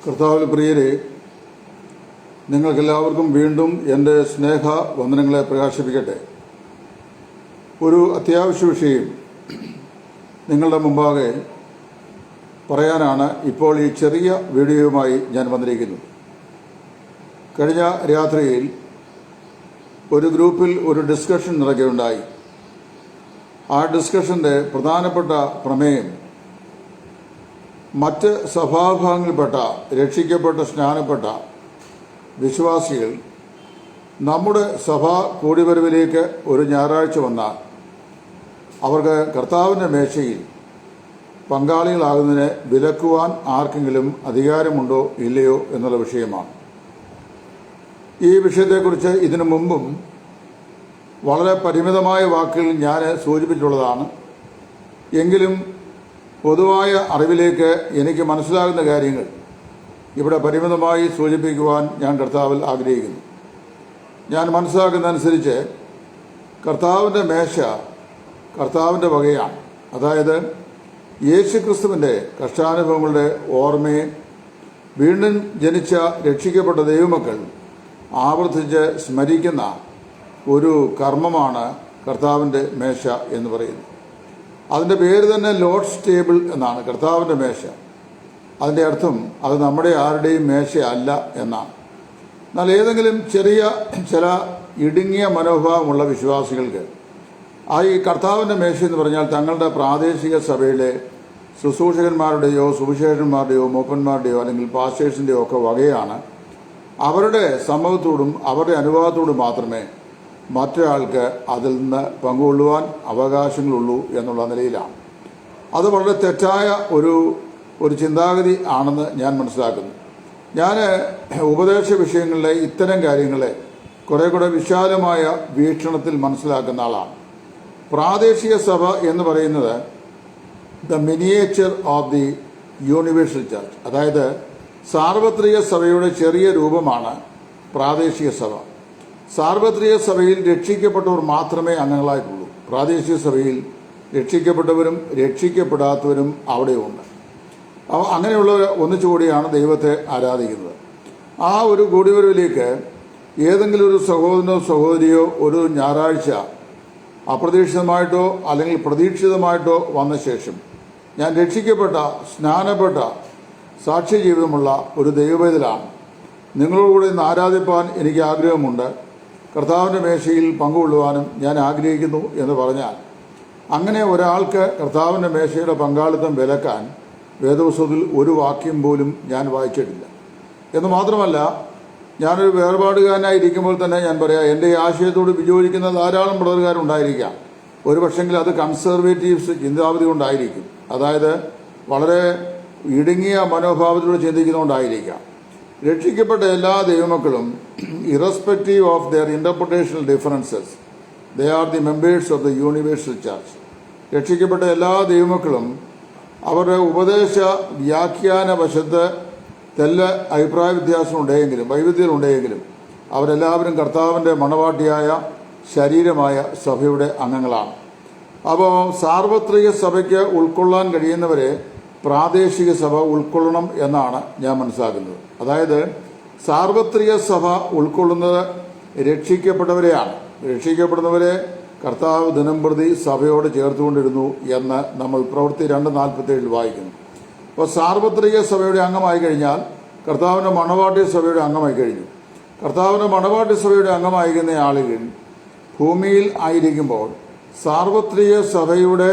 കർത്താവിൽ പ്രിയരെ, നിങ്ങൾക്കെല്ലാവർക്കും വീണ്ടും എൻ്റെ സ്നേഹ വന്ദനങ്ങളെ പ്രകാശിപ്പിക്കട്ടെ. ഒരു അത്യാവശ്യ വിഷയം നിങ്ങളുടെ മുമ്പാകെ പറയാനാണ് ഇപ്പോൾ ഈ ചെറിയ വീഡിയോയുമായി ഞാൻ വന്നിരിക്കുന്നത്. കഴിഞ്ഞ രാത്രിയിൽ ഒരു ഗ്രൂപ്പിൽ ഒരു ഡിസ്കഷൻ നടക്കുകയുണ്ടായി. ആ ഡിസ്കഷൻ്റെ പ്രധാനപ്പെട്ട പ്രമേയം മറ്റ് സഭാഭാഗങ്ങളിൽപ്പെട്ട രക്ഷിക്കപ്പെട്ട സ്നാനപ്പെട്ട വിശ്വാസികൾ നമ്മുടെ സഭാ കൂടിവരവിലേക്ക് ഒരു ഞായറാഴ്ച വന്നാൽ അവർക്ക് കർത്താവിൻ്റെ മേശയിൽ പങ്കാളികളാകുന്നതിനെ വിലക്കുവാൻ ആർക്കെങ്കിലും അധികാരമുണ്ടോ ഇല്ലയോ എന്നുള്ള വിഷയമാണ്. ഈ വിഷയത്തെക്കുറിച്ച് ഇതിനു മുമ്പും വളരെ പരിമിതമായ വാക്കുകൾ ഞാൻ സൂചിപ്പിച്ചിട്ടുള്ളതാണ്. എങ്കിലും പൊതുവായ അറിവിലേക്ക് എനിക്ക് മനസ്സിലാകുന്ന കാര്യങ്ങൾ ഇവിടെ പരിമിതമായി സൂചിപ്പിക്കുവാൻ ഞാൻ കർത്താവിൽ ആഗ്രഹിക്കുന്നു. ഞാൻ മനസ്സിലാക്കുന്നതനുസരിച്ച് കർത്താവിൻ്റെ മേശ കർത്താവിൻ്റെ വകയാണ്. അതായത് യേശുക്രിസ്തുവിൻ്റെ കഷ്ടാനുഭവങ്ങളുടെ ഓർമ്മയെ വീണ്ടും ജനിച്ച രക്ഷിക്കപ്പെട്ട ദൈവമക്കൾ ആവർത്തിച്ച് സ്മരിക്കുന്ന ഒരു കർമ്മമാണ് കർത്താവിൻ്റെ മേശ എന്ന് പറയുന്നത്. അതിൻ്റെ പേര് തന്നെ ലോർഡ്സ് ടേബിൾ എന്നാണ്, കർത്താവിൻ്റെ മേശ. അതിൻ്റെ അർത്ഥം അത് നമ്മുടെ ആരുടെയും മേശ അല്ല എന്നാണ്. എന്നാൽ ഏതെങ്കിലും ചില ഇടുങ്ങിയ മനോഭാവമുള്ള വിശ്വാസികൾക്ക് ഈ കർത്താവിൻ്റെ മേശ എന്ന് പറഞ്ഞാൽ തങ്ങളുടെ പ്രാദേശിക സഭയിലെ ശുശ്രൂഷകന്മാരുടെയോ സുവിശേഷന്മാരുടെയോ മൂപ്പന്മാരുടെയോ അല്ലെങ്കിൽ പാസ്റ്റേഴ്സിൻ്റെയോ ഒക്കെ വകയാണ്. അവരുടെ സമ്മതത്തോടും അവരുടെ അനുവാദത്തോടും മാത്രമേ മറ്റൊരാൾക്ക് അതിൽ നിന്ന് പങ്കുകൊള്ളുവാൻ അവകാശങ്ങളുള്ളൂ എന്നുള്ള നിലയിലാണ്. അത് വളരെ തെറ്റായ ഒരു ചിന്താഗതി ആണെന്ന് ഞാൻ മനസ്സിലാക്കുന്നു. ഞാൻ ഉപദേശ വിഷയങ്ങളിലെ ഇത്തരം കാര്യങ്ങളെ കുറെ കൂടെ വിശാലമായ വീക്ഷണത്തിൽ മനസ്സിലാക്കുന്ന ആളാണ്. പ്രാദേശിക സഭ എന്ന് പറയുന്നത് the miniature of the universal church, അതായത് സാർവത്രിക സഭയുടെ ചെറിയ രൂപമാണ് പ്രാദേശിക സഭ. സാർവത്രിക സഭയിൽ രക്ഷിക്കപ്പെട്ടവർ മാത്രമേ അംഗങ്ങളായിട്ടുള്ളൂ. പ്രാദേശിക സഭയിൽ രക്ഷിക്കപ്പെട്ടവരും രക്ഷിക്കപ്പെടാത്തവരും അവിടെയുണ്ട്. അങ്ങനെയുള്ളവർ ഒന്നിച്ചുകൂടിയാണ് ദൈവത്തെ ആരാധിക്കുന്നത്. ആ ഒരു കൂടിവരവിലേക്ക് ഏതെങ്കിലും ഒരു സഹോദരനോ സഹോദരിയോ ഒരു ഞായറാഴ്ച അപ്രതീക്ഷിതമായിട്ടോ അല്ലെങ്കിൽ പ്രതീക്ഷിതമായിട്ടോ വന്ന ശേഷം ഞാൻ രക്ഷിക്കപ്പെട്ട സ്നാനപ്പെട്ട സാക്ഷ്യ ജീവിതമുള്ള ഒരു ദൈവവേദലാണ്, നിങ്ങളോടുകൂടി ഇന്ന് ആരാധിപ്പാൻ എനിക്ക് ആഗ്രഹമുണ്ട്, കർത്താവിൻ്റെ മേശയിൽ പങ്കുകൊള്ളുവാനും ഞാൻ ആഗ്രഹിക്കുന്നു എന്ന് പറഞ്ഞാൽ അങ്ങനെ ഒരാൾക്ക് കർത്താവിൻ്റെ മേശയുടെ പങ്കാളിത്തം വിലക്കാൻ വേദപുസ്തകത്തിൽ ഒരു വാക്യം പോലും ഞാൻ വായിച്ചിട്ടില്ല. എന്ന് മാത്രമല്ല, ഞാനൊരു വേർപാടുകാരനായിരിക്കുമ്പോൾ തന്നെ ഞാൻ പറയാം, എൻ്റെ ഈ ആശയത്തോട് വിയോജിക്കുന്ന ധാരാളം ബ്രദറുകാരുണ്ടായിരിക്കാം. ഒരു പക്ഷെങ്കിൽ അത് കൺസർവേറ്റീവ്സ് ചിന്താഗതി കൊണ്ടായിരിക്കും, അതായത് വളരെ ഇടുങ്ങിയ മനോഭാവത്തിലൂടെ ചിന്തിക്കുന്നതുകൊണ്ടായിരിക്കാം. രക്ഷിക്കപ്പെട്ട എല്ലാ ദൈവമക്കളും irrespective of their interpretational differences they are the members of the universal church. രക്ഷിക്കപ്പെട്ട എല്ലാ ദൈവമക്കളും അവരുടെ ഉപദേശ വ്യാഖ്യാന വശത്ത് തെല്ല അഭിപ്രായ വ്യത്യാസമുണ്ടെങ്കിലും വൈവിധ്യങ്ങളുണ്ടെങ്കിലും അവരെല്ലാവരും കർത്താവിൻ്റെ മണവാട്ടിയായ ശരീരമായ സഭയുടെ അംഗങ്ങളാണ്. അപ്പോൾ സാർവത്രിക സഭയ്ക്ക് ഉൾക്കൊള്ളാൻ കഴിയുന്നവരെ പ്രാദേശിക സഭ ഉൾക്കൊള്ളണം എന്നാണ് ഞാൻ മനസ്സിലാക്കുന്നത്. അതായത് സാർവത്രിക സഭ ഉൾക്കൊള്ളുന്നത് രക്ഷിക്കപ്പെട്ടവരെയാണ്. രക്ഷിക്കപ്പെടുന്നവരെ കർത്താവ് ദിനംപ്രതി സഭയോട് ചേർത്തുകൊണ്ടിരുന്നു എന്ന് നമ്മൾ പ്രവൃത്തി 2:47 വായിക്കുന്നു. അപ്പോൾ സാർവത്രിക സഭയുടെ അംഗമായി കഴിഞ്ഞാൽ കർത്താവിൻ്റെ മണവാട്ടി സഭയുടെ അംഗമായി കഴിഞ്ഞു. കർത്താവിൻ്റെ മണവാട്ടി സഭയുടെ അംഗമായിരിക്കുന്ന ആളുകൾ ഭൂമിയിൽ ആയിരിക്കുമ്പോൾ സാർവത്രിക സഭയുടെ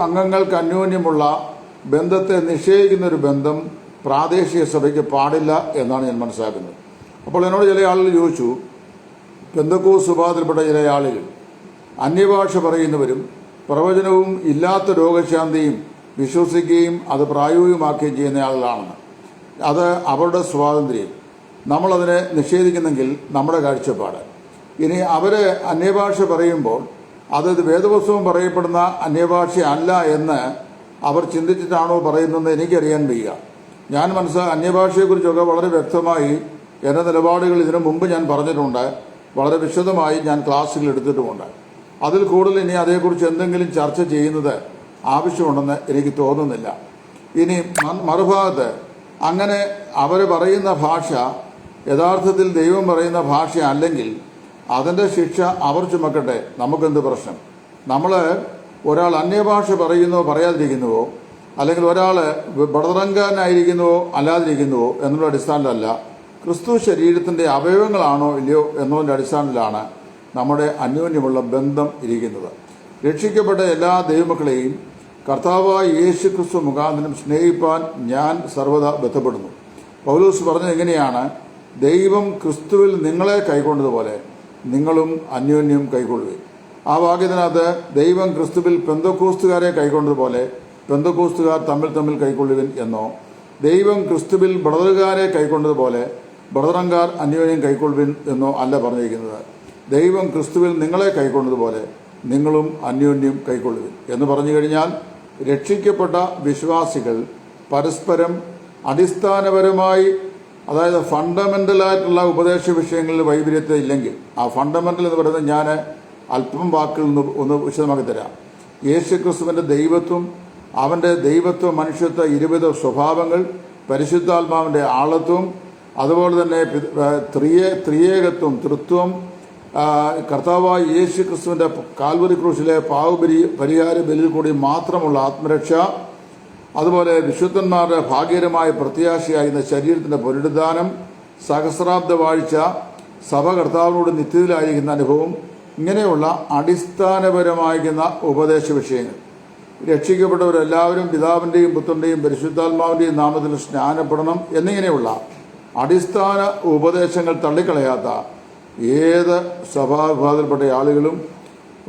അംഗങ്ങൾക്ക് അന്യോന്യമുള്ള ബന്ധത്തെ നിഷേധിക്കുന്ന ഒരു ബന്ധം പ്രാദേശിക സഭയ്ക്ക് പാടില്ല എന്നാണ് ഞാൻ മനസ്സിലാക്കുന്നത്. അപ്പോൾ എന്നോട് ചില ആളുകൾ ചോദിച്ചു, പെന്തക്കോസ്ത് വിഭാഗത്തിൽപ്പെട്ട ചില ആളുകൾ അന്യഭാഷ പറയുന്നവരും പ്രവചനവും ഇല്ലാത്ത രോഗശാന്തിയും വിശ്വസിക്കുകയും അത് പ്രായോഗികമാക്കുകയും ചെയ്യുന്ന ആളുകളാണെന്ന്. അത് അവരുടെ സ്വാതന്ത്ര്യം, നമ്മളതിനെ നിഷേധിക്കുന്നെങ്കിൽ നമ്മുടെ കാഴ്ചപ്പാട്. ഇനി അവർ അന്യഭാഷ പറയുമ്പോൾ അത് വേദപുസ്തകം പറയപ്പെടുന്ന അന്യഭാഷ അല്ല എന്ന് അവർ ചിന്തിച്ചിട്ടാണോ പറയുന്നതെന്ന് എനിക്കറിയാൻ വയ്യ. ഞാൻ അന്യഭാഷയെക്കുറിച്ചൊക്കെ വളരെ വ്യക്തമായി എൻ്റെ നിലപാടുകൾ ഇതിനു മുമ്പ് ഞാൻ പറഞ്ഞിട്ടുണ്ട്, വളരെ വിശദമായി ഞാൻ ക്ലാസ്സുകൾ എടുത്തിട്ടുമുണ്ട്. അതിൽ കൂടുതൽ ഇനി അതേക്കുറിച്ച് എന്തെങ്കിലും ചർച്ച ചെയ്യുന്നത് ആവശ്യമുണ്ടെന്ന് എനിക്ക് തോന്നുന്നില്ല. ഇനി മറുഭാഗത്ത് അങ്ങനെ അവർ പറയുന്ന ഭാഷ യഥാർത്ഥത്തിൽ ദൈവം പറയുന്ന ഭാഷ അല്ലെങ്കിൽ അതിൻ്റെ ശിക്ഷ അവർ ചുമക്കട്ടെ, നമുക്കെന്ത് പ്രശ്നം? നമ്മൾ ഒരാൾ അന്യഭാഷ പറയുന്നോ പറയാതിരിക്കുന്നുവോ, അല്ലെങ്കിൽ ഒരാൾ ബടറങ്കാനായിരിക്കുന്നുവോ അല്ലാതിരിക്കുന്നുവോ എന്നുള്ള അടിസ്ഥാനത്തിലല്ല, ക്രിസ്തു ശരീരത്തിൻ്റെ അവയവങ്ങളാണോ ഇല്ലയോ എന്നതിൻ്റെ അടിസ്ഥാനത്തിലാണ് നമ്മുടെ അന്യോന്യമുള്ള ബന്ധം ഇരിക്കുന്നത്. രക്ഷിക്കപ്പെട്ട എല്ലാ ദൈവമക്കളെയും കർത്താവായ യേശു ക്രിസ്തു മുഖാന്തരം സ്നേഹിപ്പാൻ ഞാൻ സർവ്വദാ ബന്ധപ്പെടുന്നു. പൗലോസ് പറഞ്ഞത് എങ്ങനെയാണ്? ദൈവം ക്രിസ്തുവിൽ നിങ്ങളെ കൈക്കൊണ്ടതുപോലെ നിങ്ങളും അന്യോന്യം കൈക്കൊള്ളുകയും. ആ വാക്യത്തിനകത്ത് ദൈവം ക്രിസ്തുവിൽ പെന്തക്കോസ്തുകാരെ കൈക്കൊണ്ടതുപോലെ പെന്തക്കോസ്തുകാർ തമ്മിൽ തമ്മിൽ കൈക്കൊള്ളുവിൻ എന്നോ, ദൈവം ക്രിസ്തുവിൽ ബ്രദറുകാരെ കൈക്കൊണ്ടതുപോലെ ബ്രദറങ്കാർ അന്യോന്യം കൈക്കൊള്ളുവിൻ എന്നോ അല്ല പറഞ്ഞിരിക്കുന്നത്. ദൈവം ക്രിസ്തുവിൽ നിങ്ങളെ കൈക്കൊണ്ടതുപോലെ നിങ്ങളും അന്യോന്യം കൈക്കൊള്ളുവിൻ എന്ന് പറഞ്ഞു കഴിഞ്ഞാൽ, രക്ഷിക്കപ്പെട്ട വിശ്വാസികൾ പരസ്പരം അടിസ്ഥാനപരമായി, അതായത് ഫണ്ടമെൻ്റലായിട്ടുള്ള ഉപദേശ വിഷയങ്ങളിൽ വൈപര്യത്വം ഇല്ലെങ്കിൽ, ആ ഫണ്ടമെൻ്റൽ എന്ന് പറയുന്നത് ഞാൻ അല്പം വാക്കിൽ ഒന്ന് വിശദമാക്കി തരാം. യേശു ക്രിസ്തുവിൻ്റെ ദൈവത്വം, അവൻ്റെ ദൈവത്വ മനുഷ്യത്വ 20 സ്വഭാവങ്ങൾ, പരിശുദ്ധാത്മാവിൻ്റെ ആളത്വം, അതുപോലെ തന്നെ ത്രിയേകത്വം, തൃത്വം, കർത്താവായ യേശു ക്രിസ്തുവിൻ്റെ കാൽവരി ക്രൂശിലെ പരിഹാര ബലിയിൽ കൂടി മാത്രമുള്ള ആത്മരക്ഷ, അതുപോലെ വിശുദ്ധന്മാരുടെ ഭാഗ്യകരമായ പ്രത്യാശയായിരുന്ന ശരീരത്തിൻ്റെ പുനരുദ്ധാനം, സഹസ്രാബ്ദ വാഴ്ച, സഭ കർത്താവിനോട് നിത്യത്തിലായിരിക്കുന്ന അനുഭവം, ഇങ്ങനെയുള്ള അടിസ്ഥാനപരമായിരിക്കുന്ന ഉപദേശ വിഷയങ്ങൾ. രക്ഷിക്കപ്പെട്ടവരെല്ലാവരും പിതാവിൻ്റെയും പുത്രൻ്റെയും പരിശുദ്ധാത്മാവിൻ്റെയും നാമത്തിൽ സ്നാനപ്പെടണം എന്നിങ്ങനെയുള്ള അടിസ്ഥാന ഉപദേശങ്ങൾ തള്ളിക്കളയാത്ത ഏത് സഭാവിഭാഗത്തിൽപ്പെട്ട ആളുകളും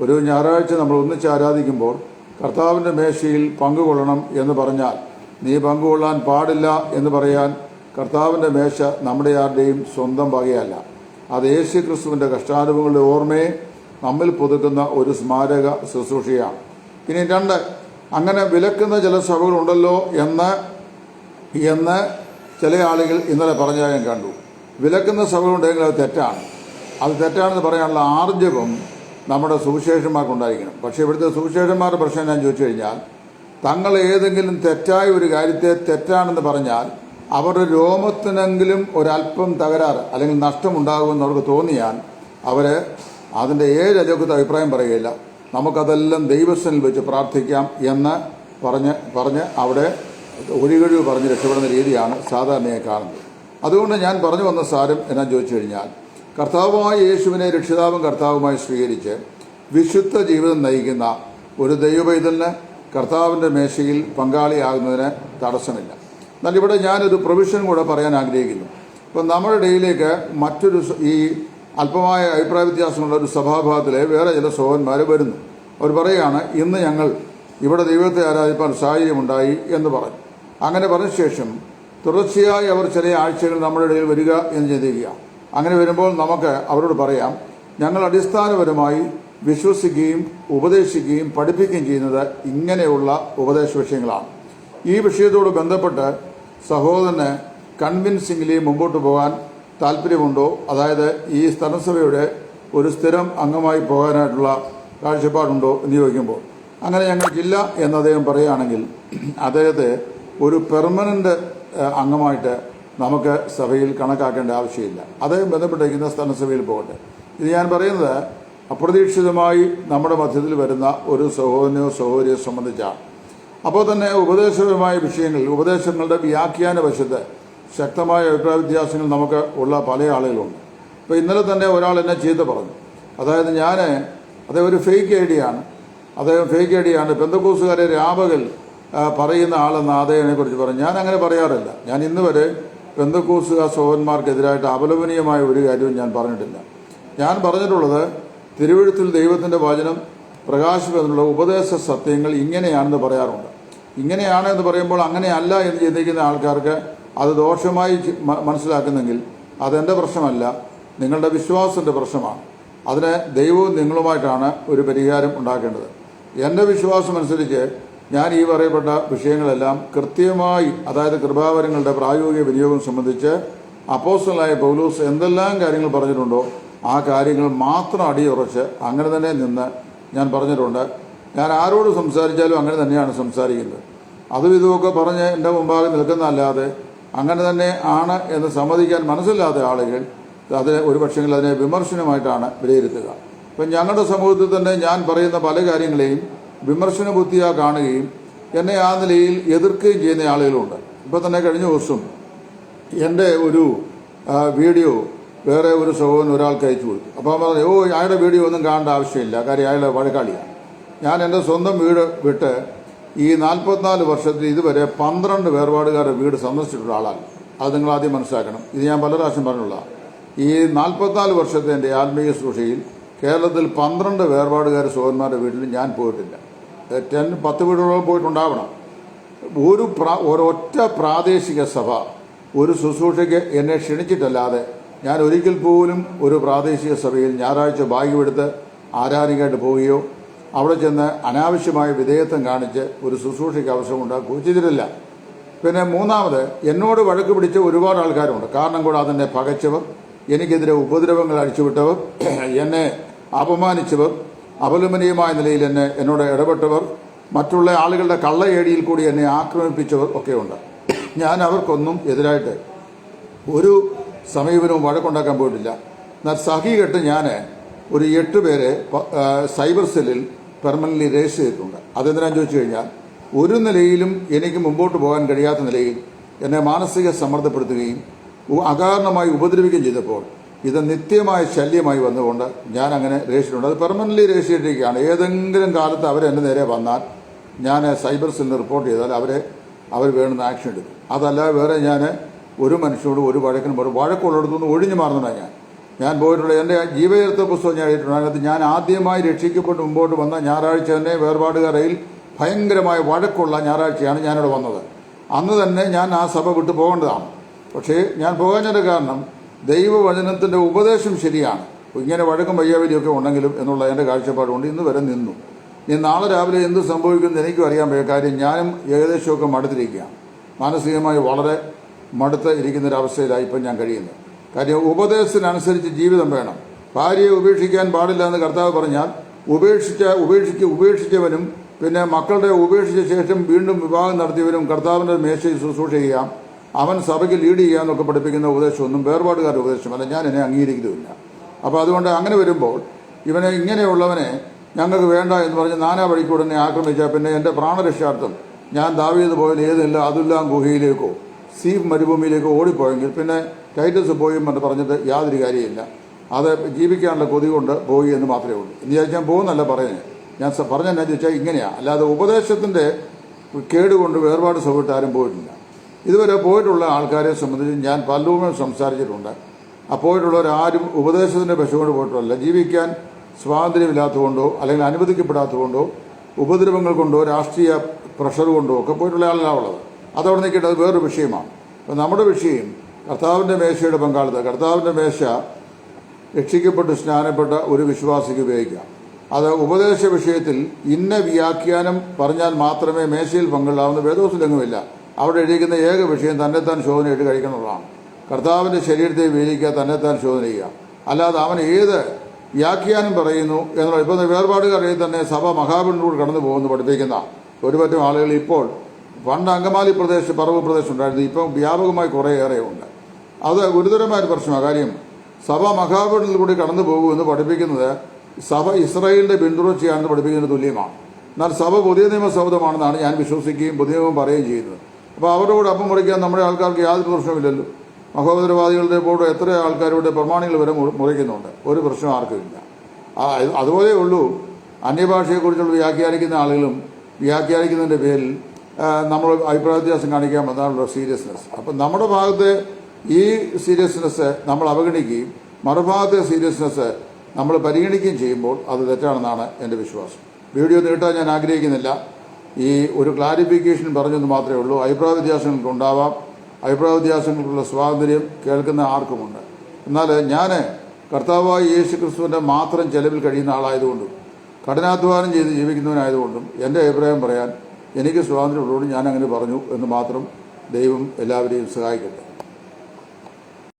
ഒരു ഞായറാഴ്ച നമ്മൾ ഒന്നിച്ച് ആരാധിക്കുമ്പോൾ കർത്താവിൻ്റെ മേശയിൽ പങ്കുകൊള്ളണം എന്ന് പറഞ്ഞാൽ, നീ പങ്കുകൊള്ളാൻ പാടില്ല എന്ന് പറയാൻ കർത്താവിൻ്റെ മേശ നമ്മുടെ ആരുടെയും സ്വന്തം വകയല്ല. അത് യേശു ക്രിസ്തുവിൻ്റെ കഷ്ടാനുഭവങ്ങളുടെ ഓർമ്മയെ നമ്മിൽ പുതുക്കുന്ന ഒരു സ്മാരക ശുശ്രൂഷയാണ്. ഇനി 2, അങ്ങനെ വിലക്കുന്ന ചില സഭകളുണ്ടല്ലോ എന്ന് ചില ആളുകൾ ഇന്നലെ പറഞ്ഞ ഞാൻ കണ്ടു. വിലക്കുന്ന സഭകളുണ്ടെങ്കിൽ അത് തെറ്റാണ്. അത് തെറ്റാണെന്ന് പറയാനുള്ള ആർജവം നമ്മുടെ സുവിശേഷന്മാർക്കുണ്ടായിരിക്കണം. പക്ഷേ ഇവിടുത്തെ സുവിശേഷന്മാരുടെ പ്രശ്നം ഞാൻ ചോദിച്ചു കഴിഞ്ഞാൽ, തങ്ങൾ ഏതെങ്കിലും തെറ്റായ ഒരു കാര്യത്തെ തെറ്റാണെന്ന് പറഞ്ഞാൽ അവരുടെ രോമത്തിനെങ്കിലും ഒരല്പം തകരാറ് അല്ലെങ്കിൽ നഷ്ടമുണ്ടാകുമെന്ന് അവർക്ക് തോന്നിയാൽ അവർ അതിൻ്റെ 7 അലോകത്തെ അഭിപ്രായം പറയുകയില്ല. നമുക്കതെല്ലാം ദൈവസ്ഥനിൽ വെച്ച് പ്രാർത്ഥിക്കാം എന്ന് പറഞ്ഞ് അവിടെ ഒഴികഴിവ് പറഞ്ഞ് രക്ഷപ്പെടുന്ന രീതിയാണ് സാധാരണയായി കാണുന്നത്. അതുകൊണ്ട് ഞാൻ പറഞ്ഞു വന്ന സാരം എന്നാ ചോദിച്ചു കഴിഞ്ഞാൽ, കർത്താവായ യേശുവിനെ രക്ഷിതാവും കർത്താവുമായി സ്വീകരിച്ച് വിശുദ്ധ ജീവിതം നയിക്കുന്ന ഒരു ദൈവപൈതലിന് കർത്താവിൻ്റെ മേശയിൽ പങ്കാളിയാകുന്നതിന് തടസ്സമില്ല. എന്നാൽ ഇവിടെ ഞാനൊരു പ്രൊവിഷൻ കൂടെ പറയാൻ ആഗ്രഹിക്കുന്നു. ഇപ്പം നമ്മുടെ ഇടയിലേക്ക് മറ്റൊരു ഈ അല്പമായ അഭിപ്രായ വ്യത്യാസമുള്ള ഒരു സഭാഭാഗത്തിലെ വേറെ ചില സഹോദരന്മാർ വരുന്നു. അവർ പറയുകയാണ്, ഇന്ന് ഞങ്ങൾ ഇവിടെ ദൈവത്തെ ആരാധിപ്പാൻ സാഹചര്യമുണ്ടായി എന്ന് പറഞ്ഞു. അങ്ങനെ പറഞ്ഞ ശേഷം തുടർച്ചയായി അവർ ചില ആഴ്ചകൾ നമ്മുടെ ഇടയിൽ വരിക എന്ന് ചിന്തിക്കുക. അങ്ങനെ വരുമ്പോൾ നമുക്ക് അവരോട് പറയാം, ഞങ്ങൾ അടിസ്ഥാനപരമായി വിശ്വസിക്കുകയും ഉപദേശിക്കുകയും പഠിപ്പിക്കുകയും ചെയ്യുന്നത് ഇങ്ങനെയുള്ള ഉപദേശ വിഷയങ്ങളാണ്. ഈ വിഷയത്തോട് ബന്ധപ്പെട്ട് സഹോദരന് കൺവിൻസിംഗ്ലി മുമ്പോട്ട് പോകാൻ താല്പര്യമുണ്ടോ, അതായത് ഈ സ്ഥലസഭയുടെ ഒരു സ്ഥിരം അംഗമായി പോകാനായിട്ടുള്ള കാഴ്ചപ്പാടുണ്ടോ എന്ന് ചോദിക്കുമ്പോൾ, അങ്ങനെ ഞങ്ങൾക്കില്ല എന്ന് അദ്ദേഹം പറയുകയാണെങ്കിൽ അദ്ദേഹത്തെ ഒരു പെർമനൻ്റ് അംഗമായിട്ട് നമുക്ക് സഭയിൽ കണക്കാക്കേണ്ട ആവശ്യമില്ല. അദ്ദേഹം ബന്ധപ്പെട്ടിരിക്കുന്ന സ്ഥലസഭയിൽ പോകട്ടെ. ഇത് ഞാൻ പറയുന്നത് അപ്രതീക്ഷിതമായി നമ്മുടെ മധ്യത്തിൽ വരുന്ന ഒരു സഹോദരനെയോ സഹോദരിയെ സംബന്ധിച്ചാണ്. അപ്പോൾ തന്നെ ഉപദേശപരമായ വിഷയങ്ങളിൽ ഉപദേശങ്ങളുടെ വ്യാഖ്യാന വശത്ത് ശക്തമായ അഭിപ്രായ വ്യത്യാസങ്ങൾ നമുക്ക് ഉള്ള പല ആളുകളുണ്ട്. ഇപ്പോൾ ഇന്നലെ തന്നെ ഒരാൾ എന്നെ ചീത്ത പറഞ്ഞു. അതായത് അദ്ദേഹം ഒരു ഫേക്ക് ഐഡിയാണ് പെന്തക്കോസ്തുകാരെ രാപകൽ പറയുന്ന ആളെന്ന് അദ്ദേഹത്തിനെക്കുറിച്ച് പറഞ്ഞു. ഞാൻ അങ്ങനെ പറയാറില്ല. ഞാൻ ഇന്ന് വരെ പെന്തക്കോസ്തുകാർ സഹോദരന്മാർക്കെതിരായിട്ട് അപലപനീയമായ ഒരു കാര്യവും ഞാൻ പറഞ്ഞിട്ടില്ല. ഞാൻ പറഞ്ഞിട്ടുള്ളത് തിരുവെഴുത്തിൽ ദൈവത്തിൻ്റെ വചനം പ്രകാശിക്കുന്ന ഉപദേശ സത്യങ്ങൾ ഇങ്ങനെയാണെന്ന് പറയാറുണ്ട്. ഇങ്ങനെയാണെന്ന് പറയുമ്പോൾ അങ്ങനെയല്ല എന്ന് ചിന്തിക്കുന്ന ആൾക്കാർക്ക് അത് ദോഷമായി മനസ്സിലാക്കുന്നെങ്കിൽ അതെൻ്റെ പ്രശ്നമല്ല, നിങ്ങളുടെ വിശ്വാസത്തിൻ്റെ പ്രശ്നമാണ്. അതിന് ദൈവവും നിങ്ങളുമായിട്ടാണ് ഒരു പരിഹാരം ഉണ്ടാക്കേണ്ടത്. എൻ്റെ വിശ്വാസമനുസരിച്ച് ഞാൻ ഈ പറയപ്പെട്ട വിഷയങ്ങളെല്ലാം കൃത്യമായി, അതായത് കൃപാവരങ്ങളുടെ പ്രായോഗിക വിനിയോഗം സംബന്ധിച്ച് അപ്പോസ്തലനായ പൗലോസ് എന്തെല്ലാം കാര്യങ്ങൾ പറഞ്ഞിട്ടുണ്ടോ ആ കാര്യങ്ങൾ മാത്രം അടിയുറച്ച് അങ്ങനെ തന്നെ നിന്ന് ഞാൻ പറഞ്ഞിട്ടുണ്ട്. ഞാൻ ആരോട് സംസാരിച്ചാലും അങ്ങനെ തന്നെയാണ് സംസാരിക്കുന്നത്. അതും ഇതുമൊക്കെ പറഞ്ഞ് എൻ്റെ മുമ്പാകെ നിൽക്കുന്നതല്ലാതെ അങ്ങനെ തന്നെ ആണ് എന്ന് സമ്മതിക്കാൻ മനസ്സില്ലാത്ത ആളുകൾ അതിനെ ഒരുപക്ഷെങ്കിൽ അതിനെ വിമർശനമായിട്ടാണ് വിലയിരുത്തുക. ഇപ്പം ഞങ്ങളുടെ സമൂഹത്തിൽ തന്നെ ഞാൻ പറയുന്ന പല കാര്യങ്ങളെയും വിമർശന ബുദ്ധിയാ കാണുകയും എന്നെ ആ നിലയിൽ എതിർക്കുകയും ചെയ്യുന്ന ആളുകളുണ്ട്. ഇപ്പം തന്നെ കഴിഞ്ഞ ദിവസം എൻ്റെ ഒരു വീഡിയോ വേറെ ഒരു സഹോദരൻ ഒരാൾക്ക് അയച്ചു കൊടുത്തു. അപ്പോൾ അവൻ പറഞ്ഞു, അയാളുടെ വീഡിയോ ഒന്നും കാണേണ്ട ആവശ്യമില്ല, കാര്യം അയാളെ വഴക്കാളിയാണ്. ഞാൻ എൻ്റെ സ്വന്തം വീട് വിട്ട് ഈ 44 വർഷത്തിൽ ഇതുവരെ 12 വേർപാടുകാരുടെ വീട് സന്ദർശിച്ചിട്ടുള്ള ആളാണ്. അത് നിങ്ങൾ ആദ്യം മനസ്സിലാക്കണം. ഇത് ഞാൻ പല പ്രാവശ്യം പറഞ്ഞുള്ള ഈ 44 വർഷത്തെ എൻ്റെ ആത്മീയ ശുശ്രൂഷയിൽ കേരളത്തിൽ 12 വേർപാടുകാർ സഹോദരന്മാരുടെ വീട്ടിൽ ഞാൻ പോയിട്ടില്ല. 10 വീടുകളോളം പോയിട്ടുണ്ടാവണം. ഒരൊറ്റ പ്രാദേശിക സഭ ഒരു ശുശ്രൂഷയ്ക്ക് എന്നെ ക്ഷണിച്ചിട്ടല്ലാതെ ഞാൻ ഒരിക്കൽ പോലും ഒരു പ്രാദേശിക സഭയിൽ ഞായറാഴ്ച ഭാഗ്യമെടുത്ത് ആരാധനയ്ക്കായിട്ട് പോവുകയോ അവിടെ ചെന്ന് അനാവശ്യമായ വിധേയത്വം കാണിച്ച് ഒരു ശുശ്രൂഷയ്ക്ക് അവസരമുണ്ടാക്കുകയോ ചെയ്തിട്ടില്ല. പിന്നെ മൂന്നാമത്, എന്നോട് വഴക്ക് പിടിച്ച ഒരുപാട് ആൾക്കാരുണ്ട്. കാരണം കൂടാതെ എന്നെ പകച്ചവർ, എനിക്കെതിരെ ഉപദ്രവങ്ങൾ അഴിച്ചുവിട്ടവർ, എന്നെ അപമാനിച്ചവർ, അപലപനീയമായ നിലയിൽ എന്നോട് ഇടപെട്ടവർ, മറ്റുള്ള ആളുകളുടെ കള്ളയേടിയിൽ കൂടി എന്നെ ആക്രമിപ്പിച്ചവർ ഒക്കെയുണ്ട്. ഞാൻ അവർക്കൊന്നും എതിരായിട്ട് ഒരു സമീപനവും വഴക്കുണ്ടാക്കാൻ പോയിട്ടില്ല. എന്നാൽ സഹികെട്ട് ഞാൻ ഒരു 8 പേരെ സൈബർ സെല്ലിൽ പെർമനൻ്റ്ലി രജിസ്റ്റർ ചെയ്തിട്ടുണ്ട്. അതെന്തിനാന്ന് ചോദിച്ചു കഴിഞ്ഞാൽ, ഒരു നിലയിലും എനിക്ക് മുമ്പോട്ട് പോകാൻ കഴിയാത്ത നിലയിൽ എന്നെ മാനസിക സമ്മർദ്ദപ്പെടുത്തുകയും അകാരണമായി ഉപദ്രവിക്കുകയും ചെയ്തപ്പോൾ ഇത് നിത്യമായ ശല്യമായി വന്നുകൊണ്ട് ഞാൻ അങ്ങനെ രജിസ്റ്റർ ചെയ്തിട്ടുണ്ട്. അത് പെർമനൻ്റ്ലി രജിസ്റ്റർ ചെയ്തിരിക്കുകയാണ്. ഏതെങ്കിലും കാലത്ത് അവരെൻ്റെ നേരെ വന്നാൽ ഞാൻ സൈബർ സെല്ലിൽ റിപ്പോർട്ട് ചെയ്താൽ അവർ വേണ്ടുന്ന ആക്ഷൻ എടുക്കും. അതല്ല വേറെ ഞാൻ ഒരു മനുഷ്യനോട് ഒരു വഴക്കിനും വഴക്കുള്ളിടത്തുനിന്ന് ഒഴിഞ്ഞു മാറുന്നതാണ് ഞാൻ പോയിട്ടുള്ള എൻ്റെ ജീവചരിത്ര പുസ്തകം ഞാൻ എഴുതിയിട്ടുണ്ട്. അതിനകത്ത് ഞാൻ ആദ്യമായി രക്ഷിക്കപ്പെട്ട് മുമ്പോട്ട് വന്ന ഞായറാഴ്ച തന്നെ വേർപാടുകാരയിൽ ഭയങ്കരമായ വഴക്കുള്ള ഞായറാഴ്ചയാണ് ഞാനിവിടെ വന്നത്. അന്ന് തന്നെ ഞാൻ ആ സഭ വിട്ടു പോകേണ്ടതാണ്. പക്ഷേ ഞാൻ പോകാഞ്ഞതിൻ്റെ കാരണം ദൈവവചനത്തിൻ്റെ ഉപദേശം ശരിയാണ്. ഇങ്ങനെ വഴക്കും വയ്യാവലിയൊക്കെ ഉണ്ടെങ്കിലും എന്നുള്ള എൻ്റെ കാഴ്ചപ്പാടുകൊണ്ട് ഇന്ന് വരെ നിന്നു. ഇനി നാളെ രാവിലെ എന്ത് സംഭവിക്കുമെന്ന് എനിക്കും അറിയാൻ പറ്റിയ കാര്യം ഞാനും ഏകദേശമൊക്കെ മടുത്തിരിക്കുകയാണ്. മാനസികമായി വളരെ മടുത്ത് ഇരിക്കുന്നൊരവസ്ഥയിലായി ഇപ്പം ഞാൻ കഴിയുന്നത്. കാര്യം ഉപദേശത്തിനനുസരിച്ച് ജീവിതം വേണം. ഭാര്യയെ ഉപേക്ഷിക്കാൻ പാടില്ല എന്ന് കർത്താവ് പറഞ്ഞാൽ ഉപേക്ഷിച്ചവനും പിന്നെ മക്കളുടെ ഉപേക്ഷിച്ച ശേഷം വീണ്ടും വിവാഹം നടത്തിയവനും കർത്താവിൻ്റെ മേശയിൽ ശുശ്രൂഷ ചെയ്യാം, അവൻ സഭയ്ക്ക് ലീഡ് ചെയ്യാമെന്നൊക്കെ പഠിപ്പിക്കുന്ന ഉപദേശമൊന്നും വേർപാടുകാരുടെ ഉപദേശമല്ല. ഞാൻ എന്നെ അംഗീകരിക്കുന്നുമില്ല. അപ്പോൾ അതുകൊണ്ട് അങ്ങനെ വരുമ്പോൾ ഇങ്ങനെയുള്ളവനെ ഞങ്ങൾക്ക് വേണ്ട എന്ന് പറഞ്ഞ് നാനാ വഴിക്കൂടെ എന്നെ ആക്രമിച്ചാൽ പിന്നെ എൻ്റെ പ്രാണരക്ഷാർത്ഥം ഞാൻ ദാവീദ് പോയാൽ ഏതില്ല അതുല്ലാം ഗുഹയിലേക്കോ സീഫ് മരുഭൂമിയിലേക്കോ ഓടിപ്പോയെങ്കിൽ പിന്നെ ടൈറ്റസ് പോയി എന്ന് പറഞ്ഞിട്ട് യാതൊരു കാര്യമില്ല. അത് ജീവിക്കാനുള്ള കൊതി കൊണ്ട് പോയി എന്ന് മാത്രമേ ഉള്ളൂ. എന്ന് ചോദിച്ചാൽ പോകുന്നല്ല പറയുന്നത്. ഞാൻ പറഞ്ഞെന്നാ ചോദിച്ചാൽ ഇങ്ങനെയാണ്, അല്ലാതെ ഉപദേശത്തിൻ്റെ കേടുകൊണ്ട് വേർപാട് സൗകര്യം ആരും പോയിട്ടില്ല. ഇതുവരെ പോയിട്ടുള്ള ആൾക്കാരെ സംബന്ധിച്ച് ഞാൻ പലരും സംസാരിച്ചിട്ടുണ്ട്. പോയിട്ടുള്ളവരാരും ഉപദേശത്തിൻ്റെ വിഷമുകൊണ്ട് പോയിട്ടില്ല. ജീവിക്കാൻ സ്വാതന്ത്ര്യമില്ലാത്തതുകൊണ്ടോ അല്ലെങ്കിൽ അനുവദിക്കപ്പെടാത്തതുകൊണ്ടോ ഉപദ്രവങ്ങൾ കൊണ്ടോ രാഷ്ട്രീയ പ്രഷർ കൊണ്ടോ ഒക്കെ പോയിട്ടുള്ള ആളുകളാണുള്ളത്. അതവിടെ നിൽക്കേണ്ടത് വേറൊരു വിഷയമാണ്. അപ്പം നമ്മുടെ വിഷയം കർത്താവിൻ്റെ മേശയുടെ പങ്കാളിത്തം. കർത്താവിൻ്റെ മേശ രക്ഷിക്കപ്പെട്ട് സ്നാനപ്പെട്ട ഒരു വിശ്വാസിക്ക് ഉപയോഗിക്കാം. അത് ഉപദേശ വിഷയത്തിൽ ഇന്ന വ്യാഖ്യാനം പറഞ്ഞാൽ മാത്രമേ മേശയിൽ പങ്കുള്ളാവുന്ന വേദോസിലെങ്ങുമില്ല. അവിടെ എഴുതിക്കുന്ന ഏക വിഷയം തന്നെത്താൻ ശോധനയിട്ട് കഴിക്കണമെന്നുള്ളതാണ്. കർത്താവിൻ്റെ ശരീരത്തെ വീഴിക്കുക, തന്നെത്താൻ ശോധന ചെയ്യുക. അല്ലാതെ അവൻ ഏത് വ്യാഖ്യാനം പറയുന്നു എന്നുള്ള ഇപ്പം വേർപാടുകാരിൽ തന്നെ സഭ മഹാബലിലൂടെ കടന്നു പോകുന്നു പഠിപ്പിക്കുന്ന ഒരുപറ്റം ആളുകൾ ഇപ്പോൾ പണ്ട് അങ്കമാലി പറവ് പ്രദേശം ഉണ്ടായിരുന്നു. ഇപ്പം വ്യാപകമായി കുറേയേറെ ഉണ്ട്. അത് ഗുരുതരമായൊരു പ്രശ്നമാണ്. കാര്യം സഭ മഹാബലിലൂടെ കടന്നു പോകുമെന്ന് പഠിപ്പിക്കുന്നത് സഭ ഇസ്രായേലിൻ്റെ പിന്തുടർച്ചയാണെന്ന് പഠിപ്പിക്കുന്നതിന് തുല്യമാണ്. എന്നാൽ സഭ പുതിയ നിയമസൗധമാണെന്നാണ് ഞാൻ വിശ്വസിക്കുകയും പുതിയ നിയമം പറയുകയും ചെയ്യുന്നത്. അപ്പോൾ അവരുടെ കൂടെ അപ്പം മുറിക്കാൻ നമ്മുടെ ആൾക്കാർക്ക് യാതൊരു പ്രശ്നമില്ലല്ലോ. മഹോദരവാദികളുടെ കൂടെ എത്ര ആൾക്കാരുടെ പ്രമാണികൾ വരെ മുറിക്കുന്നുണ്ട്. ഒരു പ്രശ്നം ആർക്കുമില്ല. അതുപോലെ ഉള്ളൂ അന്യഭാഷയെക്കുറിച്ചുള്ള വ്യാഖ്യാനിക്കുന്ന ആളുകളും വ്യാഖ്യാനിക്കുന്നതിൻ്റെ പേരിൽ നമ്മൾ അഭിപ്രായ വ്യത്യാസം കാണിക്കാൻ വന്നാലുള്ള സീരിയസ്നെസ്. അപ്പം നമ്മുടെ ഭാഗത്തെ ഈ സീരിയസ്നെസ് നമ്മൾ അവഗണിക്കുകയും മറുഭാഗത്തെ സീരിയസ്നെസ് നമ്മൾ പരിഗണിക്കുകയും ചെയ്യുമ്പോൾ അത് തെറ്റാണെന്നാണ് എൻ്റെ വിശ്വാസം. വീഡിയോ നീട്ടാൻ ഞാൻ ആഗ്രഹിക്കുന്നില്ല. ഈ ഒരു ക്ലാരിഫിക്കേഷൻ പറഞ്ഞെന്ന് മാത്രമേ ഉള്ളൂ. അഭിപ്രായ വ്യത്യാസങ്ങൾക്ക് ഉണ്ടാവാം. അഭിപ്രായ വ്യത്യാസങ്ങൾക്കുള്ള സ്വാതന്ത്ര്യം കേൾക്കുന്ന ആർക്കുമുണ്ട്. എന്നാൽ ഞാൻ കർത്താവായ യേശു ക്രിസ്തുവിൻ്റെ മാത്രം ചെലവിൽ കഴിയുന്ന ആളായതുകൊണ്ടും കഠിനാധ്വാനം ചെയ്ത് ജീവിക്കുന്നവനായതുകൊണ്ടും എൻ്റെ അഭിപ്രായം പറയാൻ എനിക്ക് സ്വാതന്ത്ര്യമുള്ളതുകൊണ്ട് ഞാൻ അങ്ങനെ പറഞ്ഞു എന്ന് മാത്രം ദൈവം എല്ലാവരെയും സഹായിക്കട്ടെ.